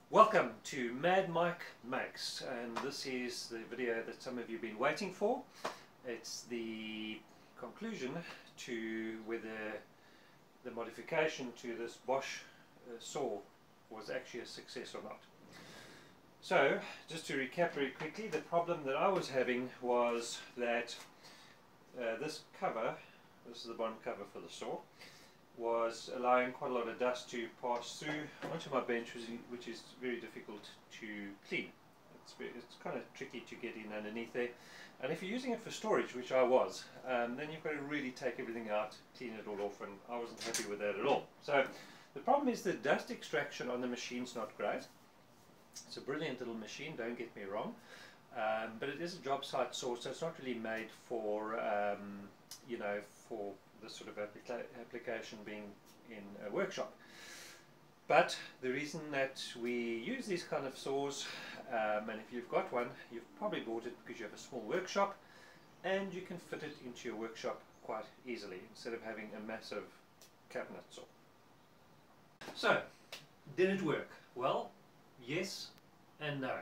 Welcome to Mad Mike Makes, and this is the video that some of you have been waiting for. It's the conclusion to whether the modification to this Bosch saw was actually a success or not. So, just to recap very quickly, the problem that I was having was that this cover, this is the bottom cover for the saw, was allowing quite a lot of dust to pass through onto my bench, which is very difficult to clean. It's kind of tricky to get in underneath there, and if you're using it for storage, which I was, then you've got to really take everything out, clean it all off, and I wasn't happy with that at all. So the problem is the dust extraction on the machine's not great. It's a brilliant little machine, don't get me wrong, but it is a job site saw, so it's not really made for for this sort of application being in a workshop. But the reason that we use these kind of saws, and if you've got one, you've probably bought it because you have a small workshop and you can fit it into your workshop quite easily instead of having a massive cabinet saw. So, did it work? Well, yes and no.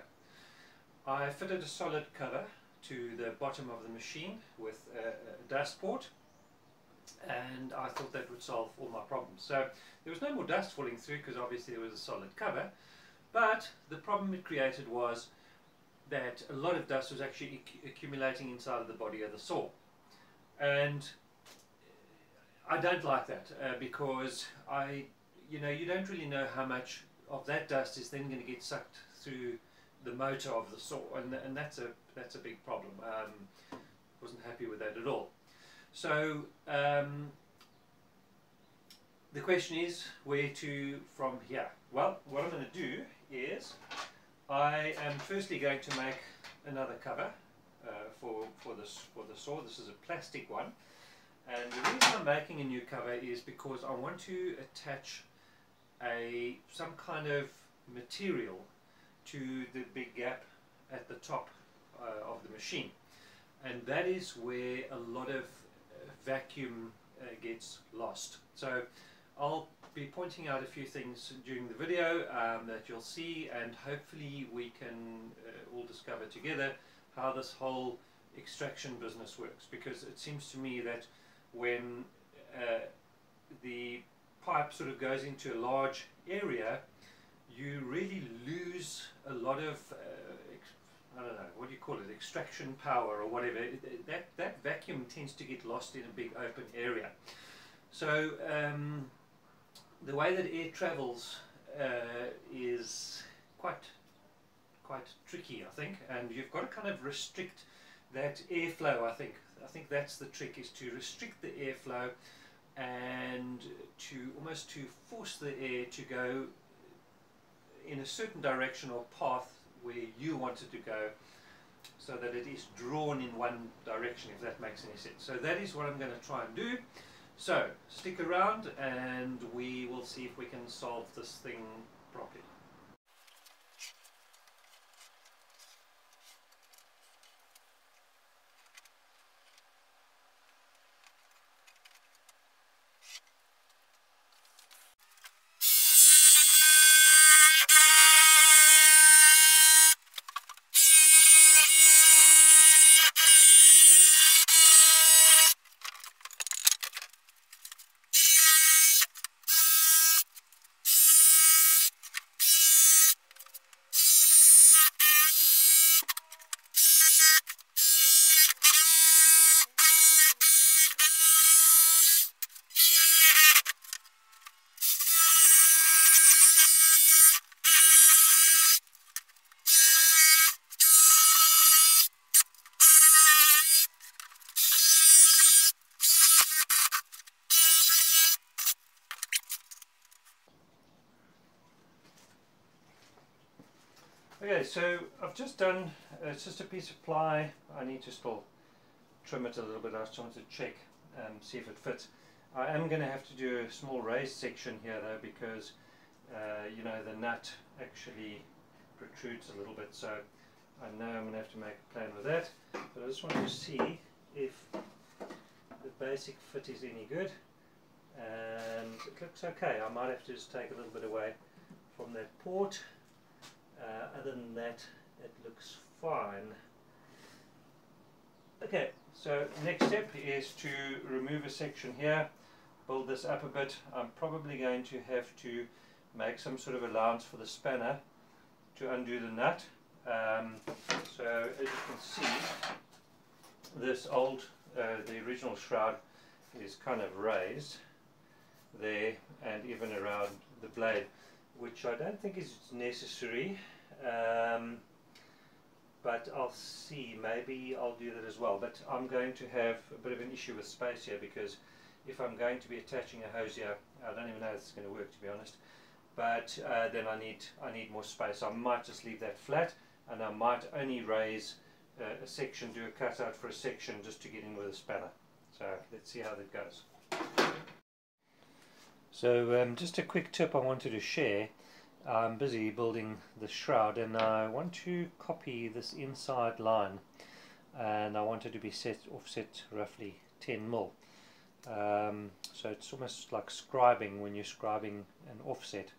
I fitted a solid cover to the bottom of the machine with a dust port, and I thought that would solve all my problems. So there was no more dust falling through because obviously there was a solid cover, but the problem it created was that a lot of dust was actually accumulating inside of the body of the saw, and I don't like that because you don't really know how much of that dust is then going to get sucked through the motor of the saw, and that's a big problem. Wasn't happy with that at all. So the question is, where to from here? Well, what I'm going to do is I am firstly going to make another cover for the saw. This is a plastic one, and the reason I'm making a new cover is because I want to attach some kind of material to the big gap at the top of the machine, and that is where a lot of vacuum gets lost. So I'll be pointing out a few things during the video that you'll see, and hopefully we can all discover together how this whole extraction business works, because it seems to me that when the pipe sort of goes into a large area, you really lose a lot of I don't know, what do you call it, extraction power or whatever. That vacuum tends to get lost in a big open area. So the way that air travels is quite tricky, I think, and you've got to kind of restrict that airflow. I think that's the trick, is to restrict the airflow and almost to force the air to go in a certain direction or path where you want it to go, so that it is drawn in one direction, if that makes any sense. So that is what I'm going to try and do. So stick around and we will see if we can solve this thing properly. Okay, so I've just done, it's just a piece of ply. I need to still trim it a little bit. I just wanted to check and see if it fits. I am going to have to do a small raised section here though, because the nut actually protrudes a little bit, so I know I'm going to have to make a plan with that. But I just want to see if the basic fit is any good, and it looks okay. I might have to just take a little bit away from that port Other than that, it looks fine. Okay, so next step is to remove a section here, build this up a bit. I'm probably going to have to make some sort of allowance for the spanner to undo the nut. So as you can see, this the original shroud is kind of raised there and even around the blade, which I don't think is necessary, but I'll see, maybe I'll do that as well. But I'm going to have a bit of an issue with space here, because if I'm going to be attaching a hose here, I don't even know if it's going to work, to be honest, but then I need more space. I might just leave that flat, and I might only raise a section, do a cutout for a section just to get in with a spanner. So let's see how that goes. So just a quick tip I wanted to share. I'm busy building the shroud, and I want to copy this inside line, and I want it to be offset roughly 10 mil. So it's almost like scribing when you're scribing an offset.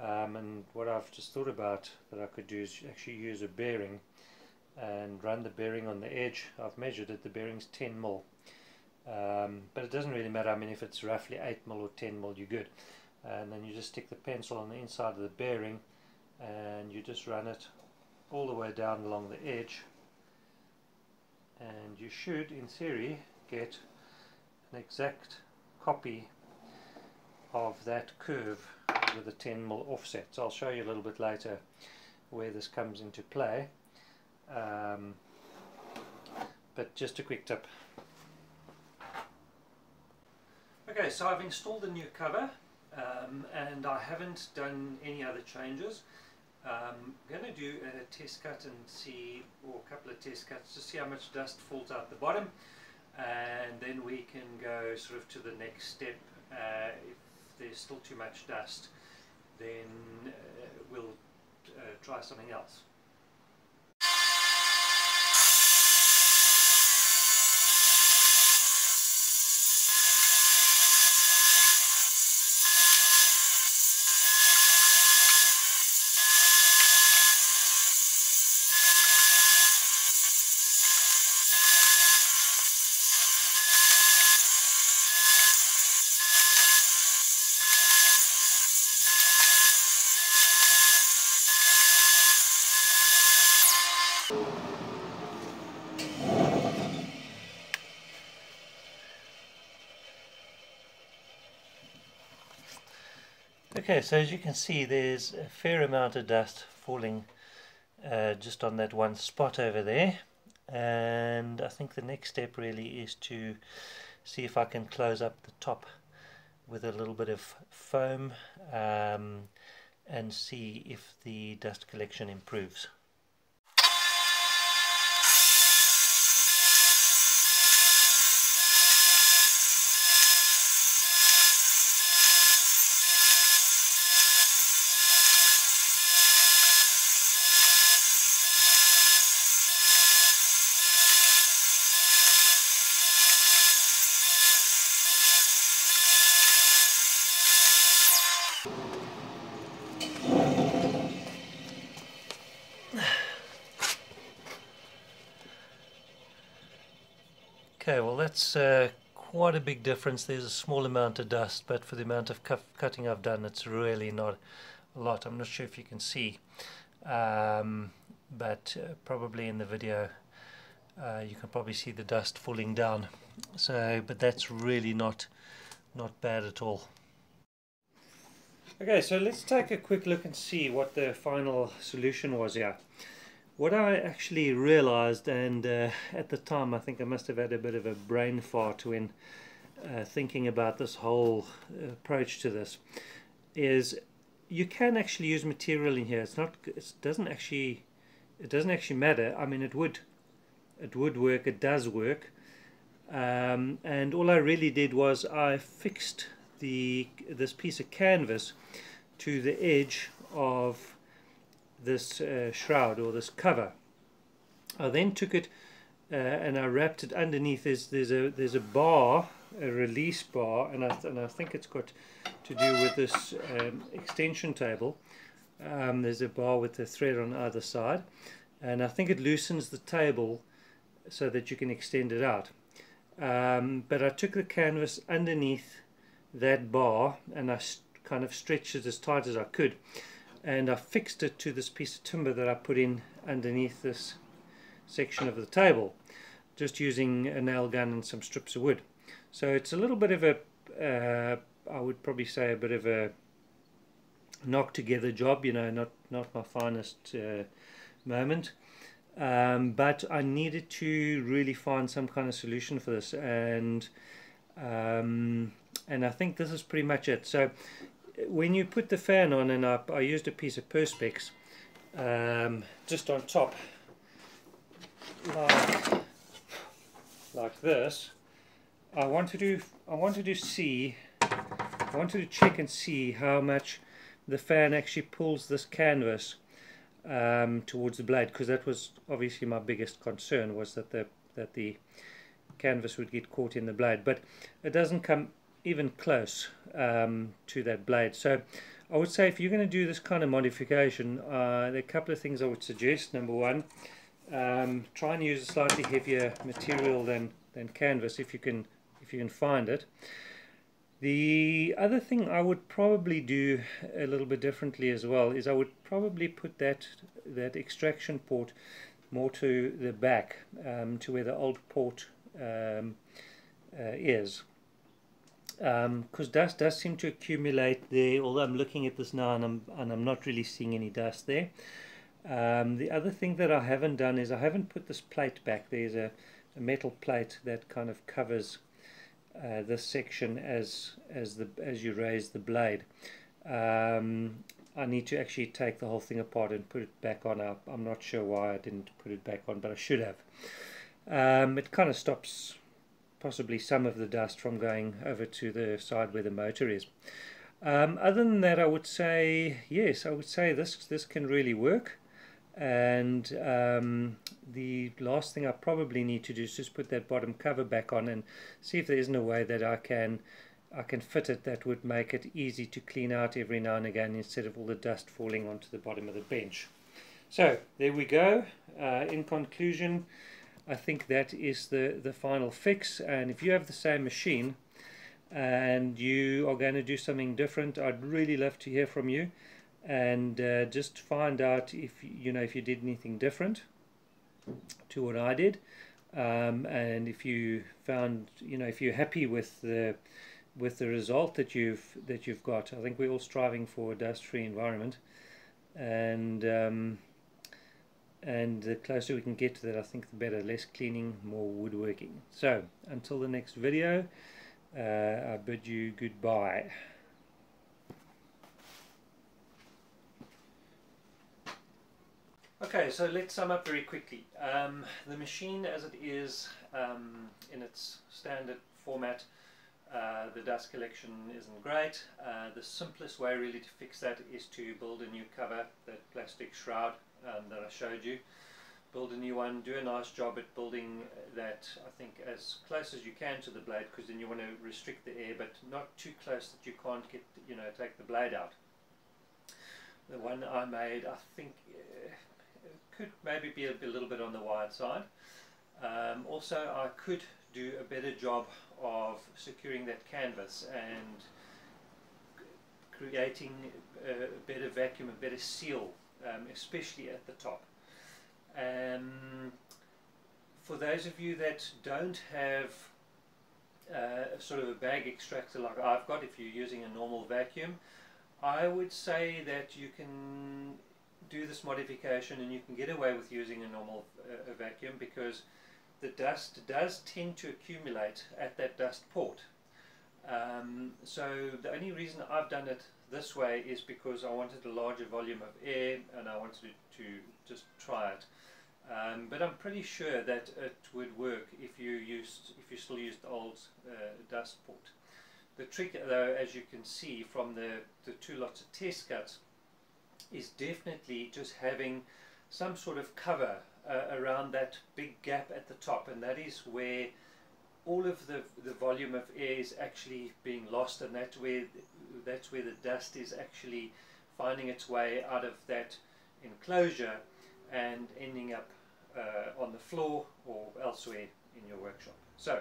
And what I've just thought about that I could do is actually use a bearing and run the bearing on the edge. I've measured it, the bearing's 10 mil. But it doesn't really matter. I mean, if it's roughly 8 mil or 10 mil, you're good. And then you just stick the pencil on the inside of the bearing, and you just run it all the way down along the edge, and you should, in theory, get an exact copy of that curve with a 10 mil offset. So I'll show you a little bit later where this comes into play, but just a quick tip. Okay, so I've installed a new cover, and I haven't done any other changes. I'm going to do a test cut and see, or a couple of test cuts to see how much dust falls out the bottom, and then we can go sort of to the next step. If there's still too much dust, then we'll try something else. Okay, so as you can see, there's a fair amount of dust falling just on that one spot over there, and I think the next step really is to see if I can close up the top with a little bit of foam and see if the dust collection improves. Okay, well that's quite a big difference. There's a small amount of dust, but for the amount of cutting I've done, it's really not a lot. I'm not sure if you can see, but probably in the video you can probably see the dust falling down. So, but that's really not bad at all. Okay, so let's take a quick look and see what the final solution was here. What I actually realized, and at the time I think I must have had a bit of a brain fart when thinking about this whole approach to this, is you can actually use material in here. It doesn't actually matter. I mean, it would work. It does work. And all I really did was I fixed this piece of canvas to the edge of this shroud or this cover. I then took it and I wrapped it underneath. There's a bar, a release bar, and I think it's got to do with this extension table. There's a bar with a thread on either side, and I think it loosens the table so that you can extend it out. But I took the canvas underneath that bar and I kind of stretched it as tight as I could, and I fixed it to this piece of timber that I put in underneath this section of the table, just using a nail gun and some strips of wood. So it's a little bit of a I would probably say a bit of a knock together job, you know, not my finest moment, but I needed to really find some kind of solution for this, and I think this is pretty much it. So when you put the fan on, and I used a piece of Perspex just on top, like this. I wanted to check and see how much the fan actually pulls this canvas towards the blade, because that was obviously my biggest concern, was that the canvas would get caught in the blade, but it doesn't come even close to that blade. So I would say, if you're going to do this kind of modification, there are a couple of things I would suggest. Number one, try and use a slightly heavier material than canvas if you can find it. The other thing I would probably do a little bit differently as well is I would probably put that extraction port more to the back, to where the old port is, because dust does seem to accumulate there, although I'm looking at this now and I'm not really seeing any dust there. The other thing that I haven't done is I haven't put this plate back. There's a metal plate that kind of covers this section as you raise the blade. I need to actually take the whole thing apart and put it back on. I'm not sure why I didn't put it back on, but I should have. It kind of stops possibly some of the dust from going over to the side where the motor is. Other than that, I would say yes, I would say this can really work. And the last thing I probably need to do is just put that bottom cover back on and see if there isn't a way that I can fit it that would make it easy to clean out every now and again, instead of all the dust falling onto the bottom of the bench. So there we go. In conclusion, I think that is the final fix. And if you have the same machine and you are going to do something different, I'd really love to hear from you, and just find out if you did anything different to what I did, and if you found, if you're happy with the result that you've got. I think we're all striving for a dust-free environment, and the closer we can get to that, I think the better. Less cleaning, more woodworking. So until the next video, I bid you goodbye. Okay, so let's sum up very quickly. The machine as it is in its standard format, the dust collection isn't great. The simplest way really to fix that is to build a new cover, that plastic shroud that I showed you. Build a new one, do a nice job at building that, I think, as close as you can to the blade, because then you want to restrict the air, but not too close that you can't get, take the blade out. The one I made, I think, could maybe be a little bit on the wide side. Also, I could do a better job of securing that canvas and creating a better vacuum, a better seal, especially at the top. For those of you that don't have sort of a bag extractor like I've got, if you're using a normal vacuum, I would say that you can do this modification and you can get away with using a normal vacuum, because the dust does tend to accumulate at that dust port. So the only reason I've done it this way is because I wanted a larger volume of air and I wanted to just try it. But I'm pretty sure that it would work if you still used the old dust port. The trick, though, as you can see from the two lots of test cuts, is definitely just having some sort of cover around that big gap at the top, and that is where all of the volume of air is actually being lost, and that's where the dust is actually finding its way out of that enclosure and ending up on the floor or elsewhere in your workshop. So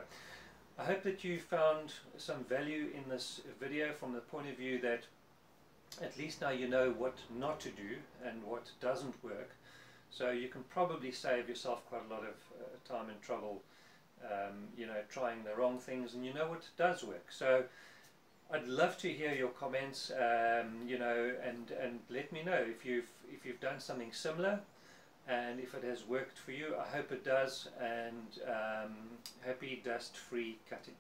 I hope that you found some value in this video from the point of view that at least now you know what not to do and what doesn't work. So you can probably save yourself quite a lot of time and trouble, you know, trying the wrong things, and you know what does work. So I'd love to hear your comments, you know, and let me know if you've done something similar, and if it has worked for you. I hope it does, and happy dust-free cutting.